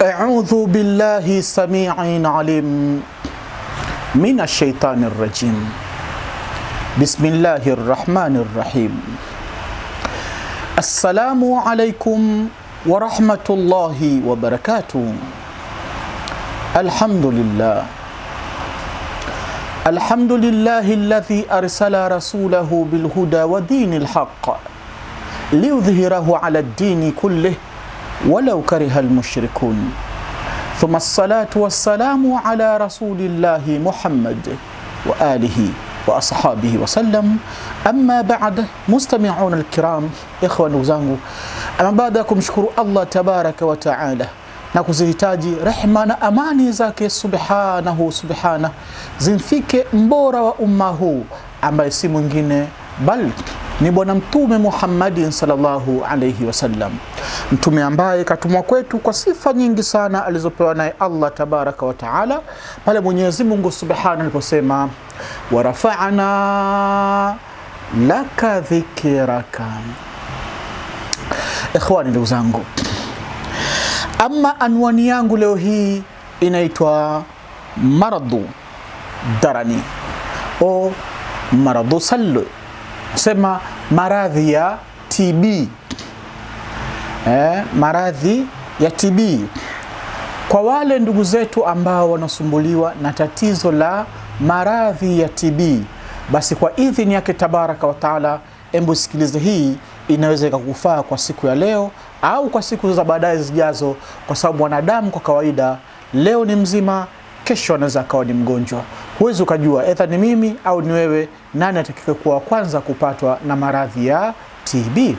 أعوذ بالله السميع العليم من الشيطان الرجيم. بسم الله الرحمن الرحيم. السلام عليكم ورحمة الله وبركاته. الحمد لله الحمد لله الذي أرسل رسوله بالهدى ودين الحق ليظهره على الدين كله ولو كره المشركون. ثم الصلاة والسلام على رسول الله محمد وآله وأصحابه وسلم. أما بعد، مستمعون الكرام، إخوة وزangu, أما بعدكم شكر الله تبارك وتعالى na kuzihitaji rehma na amani zake subhanahu zimfike mbora wa umma huu ambaye si mwingine bali ni bwana mtume Muhammadin sallallahu alayhi wasallam, mtume ambaye katumwa kwetu kwa sifa nyingi sana alizopewa naye Allah tabaraka wa taala, pale Mwenyezi Mungu subhanahu aliposema wa rafa'na laka dhikraka. Ikhwani, ndugu zangu, ama anwani yangu leo hii inaitwa maradhu darani o maradhu sallu, sema maradhi ya TB. Maradhi ya TB kwa wale ndugu zetu ambao wanasumbuliwa na tatizo la maradhi ya TB, basi kwa idhini yake tabaraka wa taala, embu sikilize, hii inaweza ikakufaa kwa siku ya leo au kwa siku za baadaye zijazo, kwa sababu wanadamu kwa kawaida leo ni mzima, kesho anaweza akawa ni mgonjwa. Huwezi ukajua either ni mimi au ni wewe, nani atakayekuwa kwanza kupatwa na maradhi ya TB.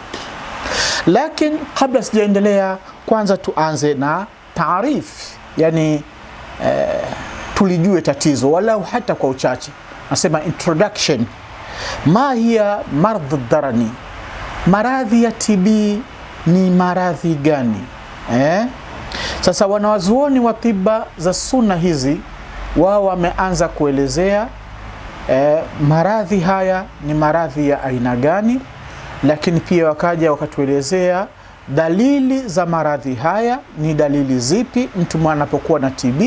Lakini kabla sijaendelea, kwanza tuanze na taarifu, yani tulijue tatizo walau hata kwa uchache. Nasema introduction. Ma hiya maradhu darani, maradhi ya TB ni maradhi gani? Sasa wanawazuoni wa tiba za sunna hizi wao wameanza kuelezea maradhi haya ni maradhi ya aina gani, lakini pia wakaja wakatuelezea dalili za maradhi haya ni dalili zipi mtu anapokuwa na TB,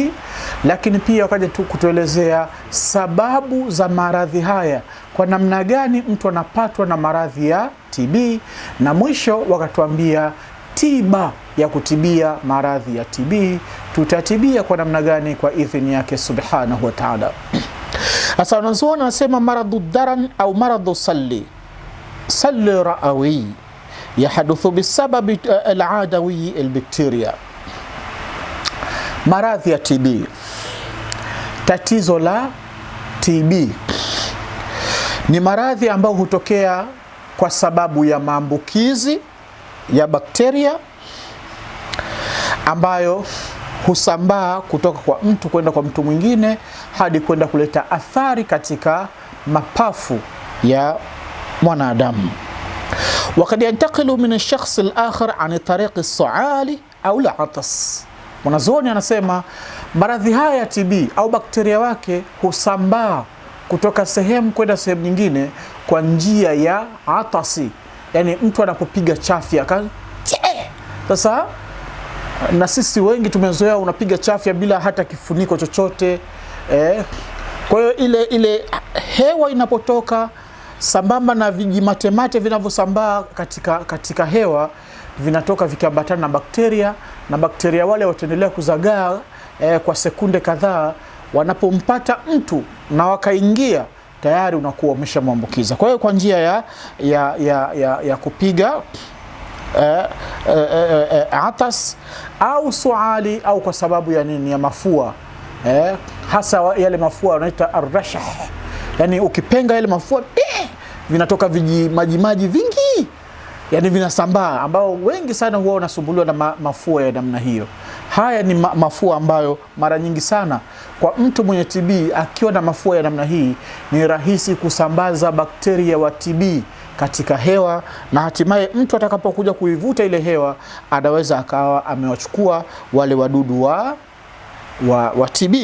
lakini pia wakaja kutuelezea sababu za maradhi haya, kwa namna gani mtu anapatwa na maradhi ya TB, na mwisho wakatuambia tiba ya kutibia maradhi ya TB tutatibia kwa namna gani kwa idhini yake subhanahu wa ta'ala. Sasa wanazuoni wanasema maradhu daran au maradhu salli ra'awi yahduthu bisababi al-adawi al-bakteria. Maradhi ya TB, tatizo la TB ni maradhi ambayo hutokea kwa sababu ya maambukizi ya bakteria ambayo husambaa kutoka kwa mtu kwenda kwa mtu mwingine hadi kwenda kuleta athari katika mapafu ya mwanadamu. Wakati yantakilu min ash-shakhs al-akhar an tariq as-su'ali au al-'atas. Mwanazuoni anasema maradhi haya ya TB au bakteria wake husambaa kutoka sehemu kwenda sehemu nyingine kwa njia ya atasi, yani mtu anapopiga chafya. Sasa na sisi wengi tumezoea unapiga chafya bila hata kifuniko chochote. Kwa hiyo ile hewa inapotoka sambamba na vijimatemate vinavyosambaa katika hewa vinatoka vikiambatana na bakteria, na bakteria wale wataendelea kuzagaa kwa sekunde kadhaa. Wanapompata mtu na wakaingia, tayari unakuwa umeshamwambukiza. Kwa hiyo kwa njia ya kupiga atas au suali, au kwa sababu ya nini, ya mafua, hasa yale mafua wanaita arrashah, yani ukipenga yale mafua vinatoka majimaji vingi, yani vinasambaa, ambao wengi sana huwa wanasumbuliwa na mafua ya namna hiyo. Haya ni mafua ambayo mara nyingi sana kwa mtu mwenye TB akiwa na mafua ya namna hii ni rahisi kusambaza bakteria wa TB katika hewa, na hatimaye mtu atakapokuja kuivuta ile hewa anaweza akawa amewachukua wale wadudu wa TB.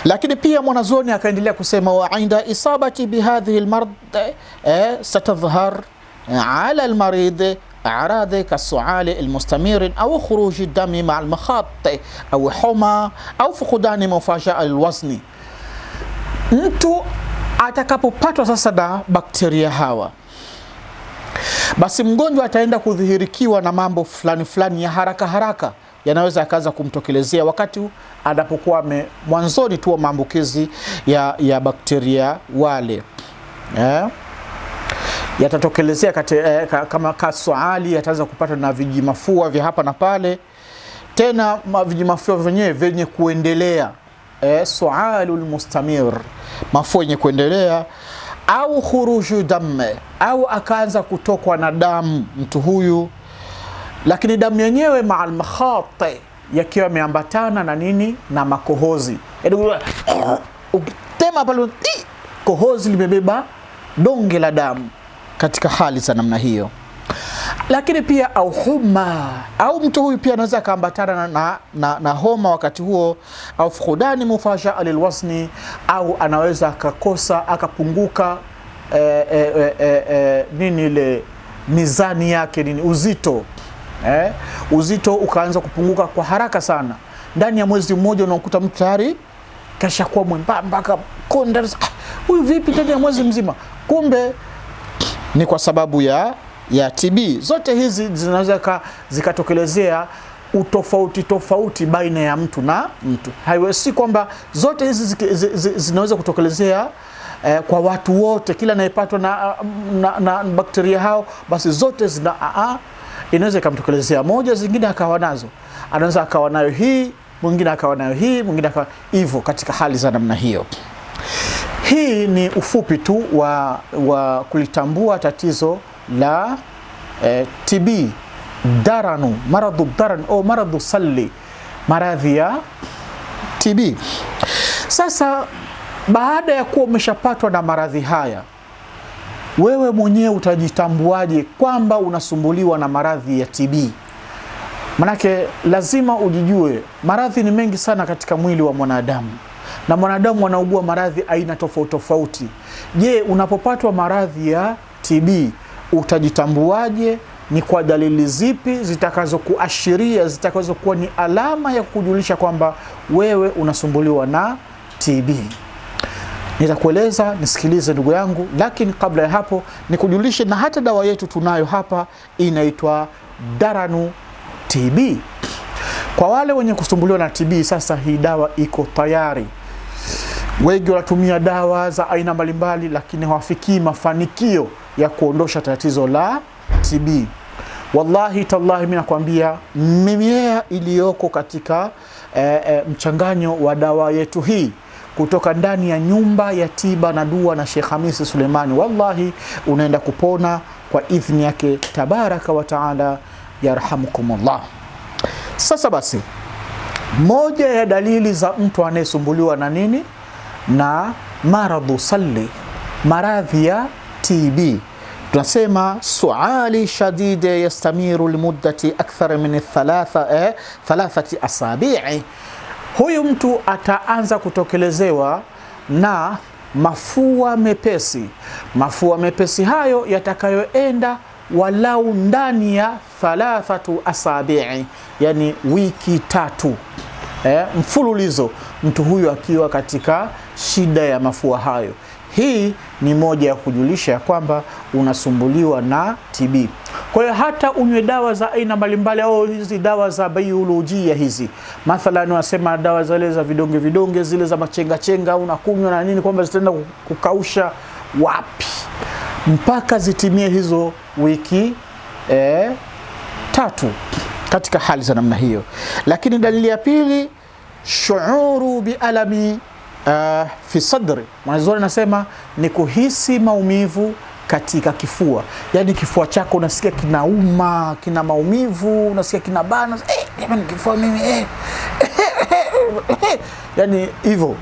Lakini pia mwanazuoni akaendelea kusema wa inda isabati bihadhihi almarad satadhhar ala almarid a'radhi kasuali almustamir au khuruji dami ma'a almakhat au homa au fuqdani mufajaa alwazni. Mtu atakapopatwa sasa na bakteria hawa, basi mgonjwa ataenda kudhihirikiwa na mambo fulani fulani ya haraka haraka, yanaweza akaanza kumtokelezea wakati anapokuwa mwanzoni tu wa maambukizi ya bakteria wale. Yatatokelezea kama kasuali, ataanza kupata na vijimafua vya hapa na pale, tena vijimafua vyenyewe vyenye kuendelea, sualul mustamir, mafua yenye kuendelea, au khuruju damme, au akaanza kutokwa na damu mtu huyu, lakini damu yenyewe ma'al makhati, yakiwa yameambatana na nini, na makohozi. Ukitema pale kohozi limebeba donge la damu katika hali za namna hiyo. Lakini pia au homa, au mtu huyu pia anaweza kaambatana na homa wakati huo, au fuqdani mufajaa lilwazni, au anaweza akakosa akapunguka nini ile mizani yake, nini uzito, uzito ukaanza kupunguka kwa haraka sana. Ndani ya mwezi mmoja unakuta mtu tayari kashakuwa mwembamba mpaka konda. Huyu vipi ndani ya mwezi mzima? Kumbe ni kwa sababu ya TB. Zote hizi zinaweza zikatokelezea tofauti baina ya mtu na mtu. Haiwezi kwamba zote hizi zinaweza kutokelezea kwa watu wote, kila anayepatwa na bakteria hao, basi zote inaweza ikamtokelezea moja, zingine akawa nazo. Anaweza akawa nayo hii, mwingine akawa nayo hii, mwingine akawa hivyo, katika hali za namna hiyo. Hii ni ufupi tu wa kulitambua tatizo la TB, daranu, maradhu daran au maradhu salli, maradhi ya TB. Sasa baada ya kuwa umeshapatwa na maradhi haya, wewe mwenyewe utajitambuaje kwamba unasumbuliwa na maradhi ya TB? Manake lazima ujijue, maradhi ni mengi sana katika mwili wa mwanadamu, na mwanadamu anaugua maradhi aina tofauti. Je, unapopatwa maradhi ya TB utajitambuaje? Ni kwa dalili zipi zitakazokuashiria, zitakazokuwa ni alama ya kujulisha kwamba wewe unasumbuliwa na TB? Nitakueleza, nisikilize ndugu yangu, lakini kabla ya hapo nikujulishe na hata dawa yetu tunayo hapa, inaitwa Daranu TB. Kwa wale wenye kusumbuliwa na TB, sasa hii dawa iko tayari. Wengi wanatumia dawa za aina mbalimbali, lakini hawafikii mafanikio ya kuondosha tatizo la TB. Wallahi tallahi, mimi nakwambia, mimea iliyoko katika mchanganyo wa dawa yetu hii kutoka ndani ya nyumba ya tiba na dua na Sheikh Hamisi Suleimani, wallahi unaenda kupona kwa idhni yake tabaraka wa taala, yarhamukumullah. Sasa basi, moja ya dalili za mtu anayesumbuliwa na nini, na maradhu salli, maradhi ya TB, tunasema suali shadide yastamiru limuddati akthar min thalathati asabi'i. Huyu mtu ataanza kutokelezewa na mafua mepesi. Mafua mepesi hayo yatakayoenda walau ndani ya thalathatu asabi'i, yani wiki 3 mfululizo, mtu huyu akiwa katika shida ya mafua hayo. Hii ni moja ya kujulisha ya kwamba unasumbuliwa na TB. Kwa hiyo hata unywe dawa za aina mbalimbali, au hizi dawa za biolojia hizi, mathalan wasema dawa zile za vidonge zile za machenga unakunywa na nini, kwamba zitaenda kukausha, wapi, mpaka zitimie hizo wiki 3 katika hali za namna hiyo. Lakini dalili ya pili, shuuru bi alami fi sadri. Mwanzoni nasema ni kuhisi maumivu katika kifua, yani kifua chako unasikia kinauma, kina maumivu, unasikia kinabana, jamani kifua mimi yani hivyo.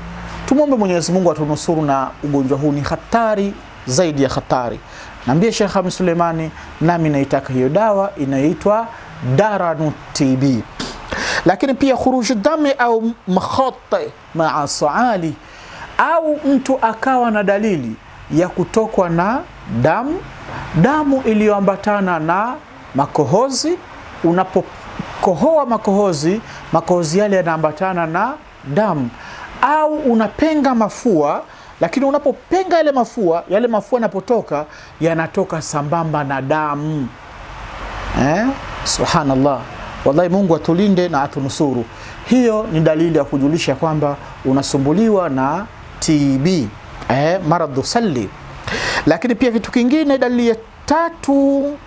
Tumombe Mwenyezi Mungu atunusuru na ugonjwa huu, ni hatari zaidi ya hatari. Naambia Sheikh Hamisi Suleimani, nami naitaka hiyo dawa inaitwa Daranu TB. Lakini pia khuruju dami au makhati ma'a suali, au mtu akawa na dalili ya kutokwa na damu iliyoambatana na makohozi. Unapokohoa makohozi yale yanaambatana na damu, au unapenga mafua, lakini unapopenga yale mafua yanapotoka yanatoka sambamba na damu. Subhanallah, wallahi Mungu atulinde na atunusuru. Hiyo ni dalili ya kujulisha kwamba unasumbuliwa na TB, maradhu salli. Lakini pia kitu kingine, dalili ya tatu,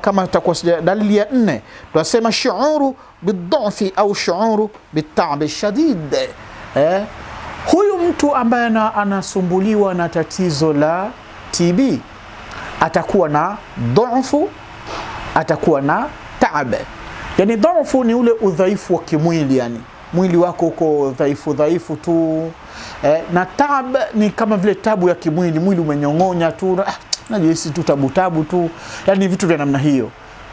kama tutakuwa dalili ya 4, tunasema shuuru bidhafi au shuuru bitab shadid. Huyu mtu ambaye anasumbuliwa na tatizo la TB atakuwa na dhaifu, atakuwa na taab. Yani dhaifu ni ule udhaifu wa kimwili, yani mwili wako uko dhaifu tu. Na taab ni kama vile tabu ya kimwili, mwili umenyong'onya tu, najisi tu tabu tu, yani vitu vya namna hiyo.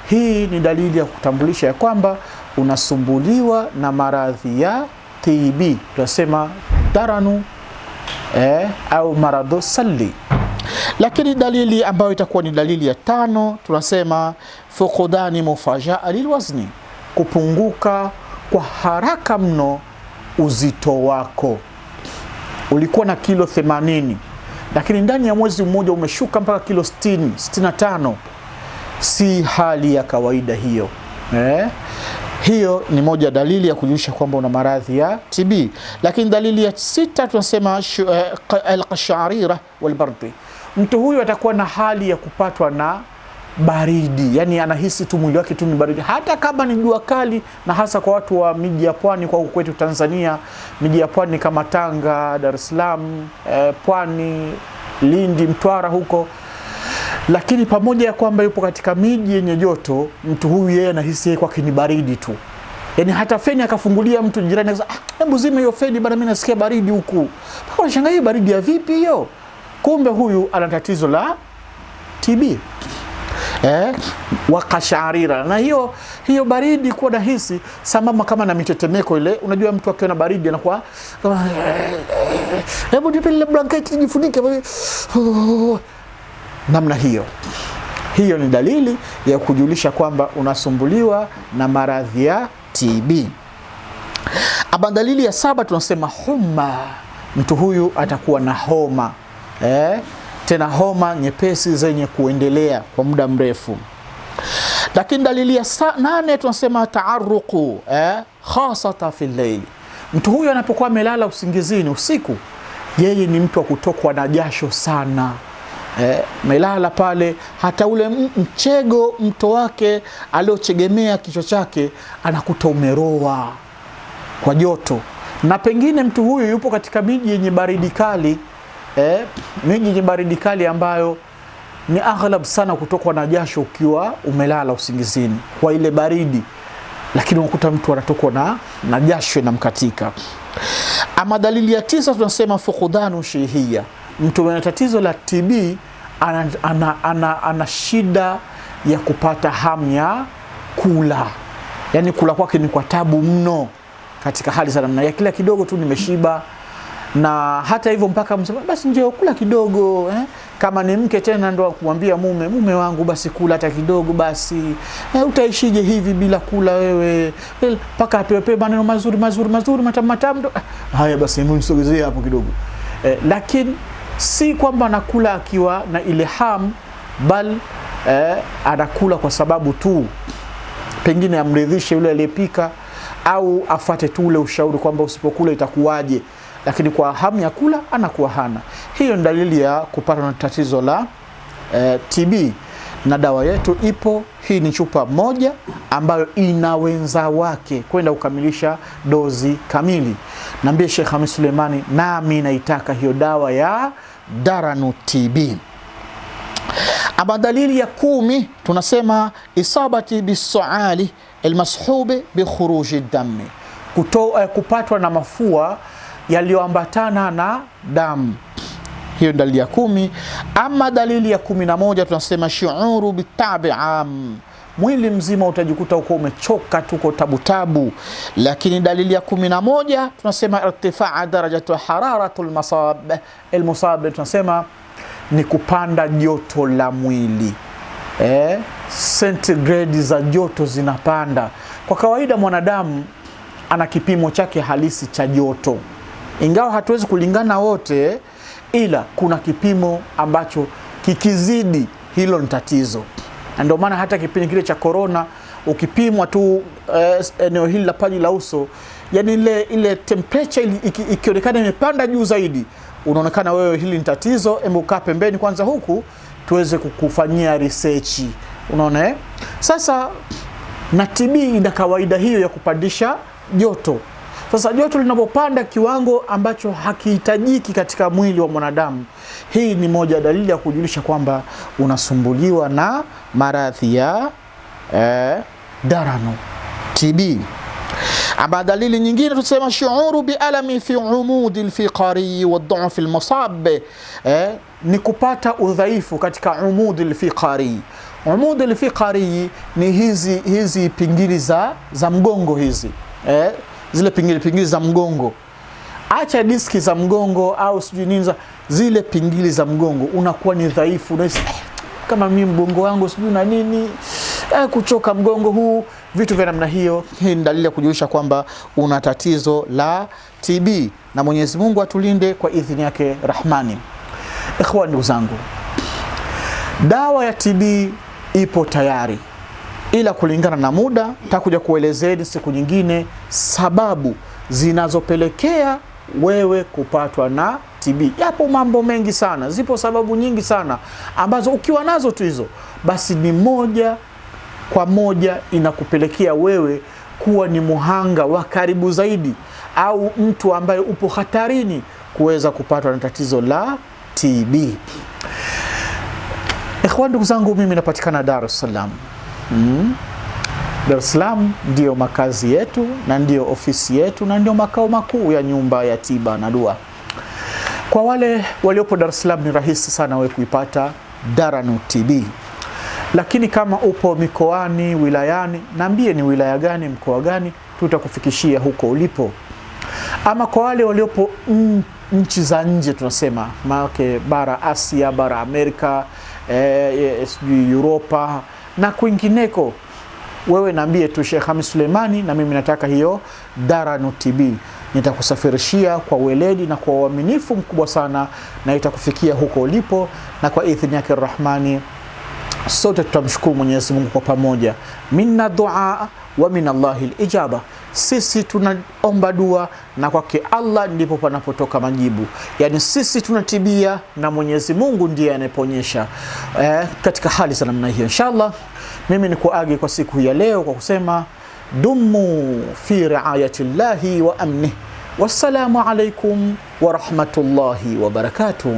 Hii ni dalili ya kutambulisha ya kwamba unasumbuliwa na maradhi ya TB, tunasema daranu au maradhu salli. Lakini dalili ambayo itakuwa ni dalili ya 5, tunasema fuqdani mufajaa lilwazni, kupunguka kwa haraka mno uzito wako. Ulikuwa na kilo 80, lakini ndani ya mwezi mmoja umeshuka mpaka kilo 60, 65. Si hali ya kawaida hiyo. Hiyo ni moja dalili ya kujulisha kwamba una maradhi ya TB. Lakini dalili ya 6 tunasema al-qasharira wal-bardi. Mtu huyu atakuwa na hali ya kupatwa na baridi, yani anahisi tu mwili wake tu ni baridi, hata kama ni jua kali, na hasa kwa watu wa miji ya pwani. Kwa kwetu Tanzania, miji ya pwani kama Tanga, Dar es Salaam, Pwani, Lindi, Mtwara huko. Lakini pamoja ya kwamba yupo katika miji yenye joto, mtu huyu yeye anahisi kwake ni baridi tu. Yani hata feni akafungulia mtu jirani akasema, hebu zima hiyo feni bana, mimi nasikia baridi huku. Paka shangaa, baridi ya vipi hiyo? Kumbe huyu ana tatizo la TB. Wakasharira. Na hiyo baridi kuwa nahisi sambamba kama na mitetemeko ile. Unajua mtu akiwa na baridi anakuwa kama hebu nipe ile blanketi nijifunike namna hiyo. Hiyo ni dalili ya kujulisha kwamba unasumbuliwa na maradhi ya TB. Aba dalili ya 7 tunasema homa. Mtu huyu atakuwa na homa. Tena homa nyepesi zenye kuendelea kwa muda mrefu. Lakini dalili ya 8 tunasema taaruqu, khasata fi al-layl. Mtu huyu anapokuwa amelala usingizini usiku, yeye ni mtu wa kutokwa na jasho sana. Melala pale, hata ule mto wake aliochegemea kichwa chake anakuta umeroa kwa joto. Na pengine mtu huyu yupo katika miji yenye baridi kali, miji yenye baridi kali ambayo ni aghlab sana kutokwa na jasho ukiwa umelala usingizini kwa ile baridi, lakini unakuta mtu anatokwa na jasho na mkatika. Ama dalili ya 9 tunasema fuqdanu shihia. Mtu mwenye tatizo la TB ana shida ya kupata hamu ya kula, yani kula kwake ni kwa tabu mno, katika hali sana namna ya kila kidogo tu nimeshiba. Na hata hivyo mpaka msema basi njoo kula kidogo, kama ni mke tena ndo kumwambia mume wangu basi kula hata kidogo basi, utaishije hivi bila kula wewe, mpaka apepe maneno mazuri matamu. Haya basi mnisogezee hapo kidogo. Lakini si kwamba anakula akiwa na ile hamu, bali anakula kwa sababu tu pengine amridhishe yule aliyepika, au afate tu ule ushauri kwamba usipokula itakuwaje, lakini kwa hamu ya kula anakuwa hana. Hiyo ni dalili ya kupata na tatizo la TB. Na dawa yetu ipo. Hii ni chupa moja ambayo ina wenza wake kwenda kukamilisha dozi kamili. Naambia Sheikh Hamis Suleimani, nami naitaka hiyo dawa ya Daranu TB. Aba dalili ya 10 tunasema isabati bisuali almashubi bi khuruji dami, kupatwa na mafua yaliyoambatana na damu. Hiyo dalili ya 10. Ama dalili ya 11 tunasema shuuru bitabi am, mwili mzima utajikuta uko umechoka tuko tabu. Lakini dalili ya 11 tunasema irtifaa darajatu hararatul musab, tunasema ni kupanda joto la mwili. centigrade za joto zinapanda. Kwa kawaida mwanadamu ana kipimo chake halisi cha joto, ingawa hatuwezi kulingana wote, ila kuna kipimo ambacho kikizidi hilo ni tatizo. Ndio maana hata kipindi kile cha corona ukipimwa tu eneo hili la paji la uso, yani ile temperature ikionekana imepanda juu zaidi, unaonekana wewe hili ni tatizo, hebu kaa pembeni kwanza huku tuweze kukufanyia research. Unaona Sasa na TB ina kawaida hiyo ya kupandisha joto. Sasa joto linapopanda kiwango ambacho hakihitajiki katika mwili wa mwanadamu, hii ni moja dalili ya kujulisha kwamba unasumbuliwa na maradhi ya daranu, TB. Ama dalili nyingine tusema shuuru bi alami fi umudi al-fiqari wa dha'f al-masab, ni kupata udhaifu katika umudi al-fiqari. Umudi al-fiqari ni hizi pingili za mgongo hizi, zile pingili za mgongo. Acha diski za mgongo au sijui nini, zile pingili za mgongo unakuwa ni dhaifu, unahisi kama mimi mgongo wangu sijui na nini, kuchoka mgongo huu, vitu vya namna hiyo. Hii ni dalili ya kujulisha kwamba una tatizo la TB, na Mwenyezi Mungu atulinde kwa idhini yake Rahmani. Ikhwan, ndugu zangu, dawa ya TB ipo tayari, ila kulingana na muda takuja kuelezeni siku nyingine sababu zinazopelekea wewe kupatwa na TB. Yapo mambo mengi sana, zipo sababu nyingi sana ambazo ukiwa nazo tu hizo, basi ni moja kwa moja inakupelekea wewe kuwa ni muhanga wa karibu zaidi, au mtu ambaye upo hatarini kuweza kupatwa na tatizo la TB. Ikhwan, ndugu zangu, mimi napatikana Dar es Salaam. Dar es Salaam ndio makazi yetu na ndio ofisi yetu na ndio makao makuu ya nyumba ya tiba na dua. Kwa wale waliopo Dar es Salaam ni rahisi sana wewe kuipata Daranu TB. Lakini kama upo mikoani, wilayani, naambie ni wilaya gani, mkoa gani, tutakufikishia huko ulipo. Ama kwa wale waliopo nchi za nje, tunasema maana bara Asia, bara Amerika, Europa na kwingineko, wewe naambie tu Sheikh Hamis Suleimani, na mimi nataka hiyo Daranu TB. Nitakusafirishia kwa weledi na kwa uaminifu mkubwa sana, na itakufikia huko ulipo, na kwa idhini yake Rahmani sote tutamshukuru Mwenyezi Mungu kwa pamoja. Minna dua wa min Allahil ijaba. Sisi tunaomba dua na kwake Allah ndipo panapotoka majibu. Yani sisi tunatibia na Mwenyezi Mungu ndiye anayeponyesha katika hali za namna hiyo. Inshallah mimi ni kuagi kwa siku ya leo kwa kusema dumu fi riayatillahi wa amnih. Wassalamu alaikum wa rahmatullahi wa barakatuh.